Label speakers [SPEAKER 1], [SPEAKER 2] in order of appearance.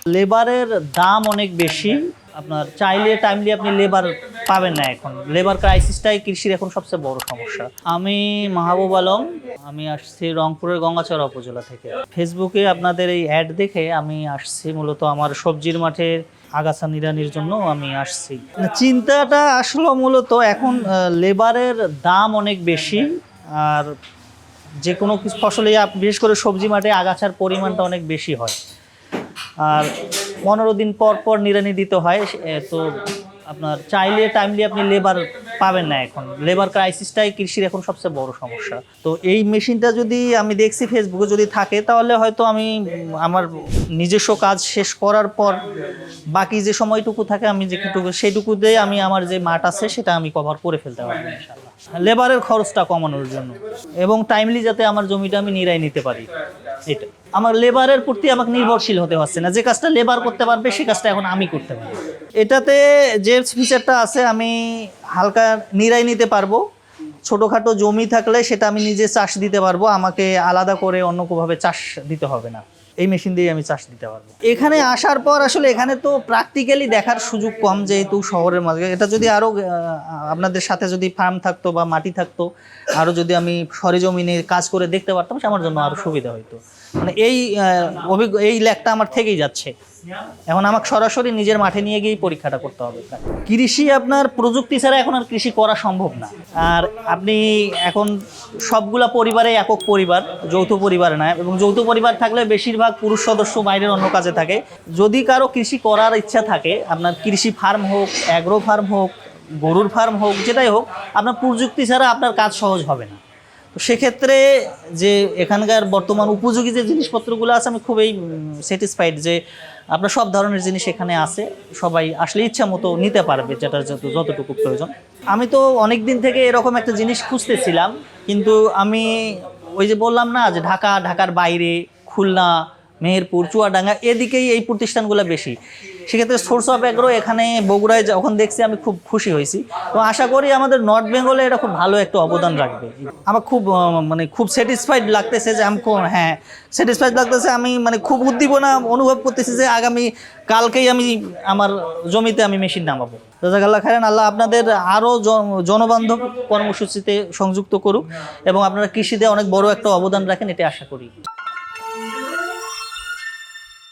[SPEAKER 1] লেবারের দাম অনেক বেশি। আপনার চাইলে টাইমলি আপনি লেবার পাবেন না। এখন লেবার ক্রাইসিসটাই কৃষির এখন সবচেয়ে বড় সমস্যা। আমি মাহবুব আলম, আমি আসছি রংপুরের গঙ্গাচড়া উপজেলা থেকে। ফেসবুকে আপনাদের এই অ্যাড দেখে আমি আসছি, মূলত আমার সবজির মাঠের আগাছা নিড়ানির জন্য আমি আসছি। চিন্তাটা আসলে মূলত এখন লেবারের দাম অনেক বেশি, আর যে কোনো কিছু ফসলে বিশেষ করে সবজি মাঠে আগাছার পরিমাণটা অনেক বেশি হয়, আর 15 দিন পর পর নিড়ানি দিতে হয়। তো আপনার চাইলে টাইমলি আপনি লেবার পাবেন না। এখন লেবার ক্রাইসিসটাই কৃষির এখন সবচেয়ে বড় সমস্যা। তো এই মেশিনটা যদি আমি দেখছি ফেসবুকে যদি থাকে, তাহলে হয়তো আমি আমার নিজস্ব কাজ শেষ করার পর বাকি যে সময়টুকু থাকে আমি যেটুকু সেইটুকুতে আমি আমার যে মাঠ আছে সেটা আমি কভার করে ফেলতে পারবো ইনশাআল্লাহ, লেবারের খরচটা কমানোর জন্য এবং টাইমলি যাতে আমার জমিটা আমি নিড়াই নিতে পারি। এটা আমার লেবারের প্রতি আমাকে নির্ভরশীল হতে হচ্ছে না। যে কাজটা লেবার করতে পারবে সেই কাজটা এখন আমি করতে পারবো। এটাতে যে ফিচারটা আছে, আমি হালকা নিড়াই নিতে পারবো। ছোটোখাটো জমি থাকলে সেটা আমি নিজে চাষ দিতে পারবো, আমাকে আলাদা করে অন্য কোনোভাবে চাষ দিতে হবে না। এই মেশিন দিয়ে আমি চাষ দিতে পারবো। এখানে আসার পর আসলে এখানে তো প্র্যাকটিক্যালি দেখার সুযোগ কম, যেহেতু শহরের মাঝে। এটা যদি আরও আপনাদের সাথে যদি ফার্ম থাকতো বা মাটি থাকতো, আরও যদি আমি সরেজমিনে কাজ করে দেখতে পারতাম, সে আমার জন্য আরও সুবিধা হইতো। মানে এই ল্যাকটা আমার থেকেই যাচ্ছে। এখন আমাকে সরাসরি নিজের মাঠে নিয়ে গিয়েই পরীক্ষাটা করতে হবে। কৃষি আপনার প্রযুক্তি ছাড়া এখন আর কৃষি করা সম্ভব না। আর আপনি এখন সবগুলা পরিবারে একক পরিবার, যৌথ পরিবার না, এবং যৌথ পরিবার থাকলে বেশিরভাগ পুরুষ সদস্য বাইরের অন্য কাজে থাকে। যদি কারো কৃষি করার ইচ্ছা থাকে, আপনার কৃষি ফার্ম হোক, অ্যাগ্রো ফার্ম হোক, গরুর ফার্ম হোক, যেটাই হোক, আপনার প্রযুক্তি ছাড়া আপনার কাজ সহজ হবে না। তো সেক্ষেত্রে যে এখানকার বর্তমান উপযোগী যে জিনিসপত্রগুলো আছে, আমি খুবই স্যাটিসফাইড যে আপনার সব ধরনের জিনিস এখানে আছে। সবাই আসলে ইচ্ছা মতো নিতে পারবে, যেটার যতটুকু প্রয়োজন। আমি তো অনেক দিন থেকে এরকম একটা জিনিস খুঁজতেছিলাম, কিন্তু আমি ওই যে বললাম না যে ঢাকার বাইরে, খুলনা, মেহেরপুর, চুয়াডাঙ্গা, এদিকেই এই প্রতিষ্ঠানগুলো বেশি। সেক্ষেত্রে সোর্স অফ অ্যাগ্রো এখানে বগুড়ায় যখন দেখছি আমি খুব খুশি হয়েছি। তো আশা করি আমাদের নর্থ বেঙ্গলে এটা খুব ভালো একটা অবদান রাখবে। আমার খুব স্যাটিসফাইড লাগতেছে যে স্যাটিসফাইড লাগতেছে। আমি খুব উদ্দীপনা অনুভব করতেছি যে আগামী কালকেই আমি আমার জমিতে আমি মেশিন নামাবো। জাযাকাল্লাহ খাইরান। আল্লাহ আপনাদের আরও জনবান্ধব কর্মসূচিতে সংযুক্ত করুক এবং আপনারা কৃষিতে অনেক বড় একটা অবদান রাখেন, এটা আশা করি।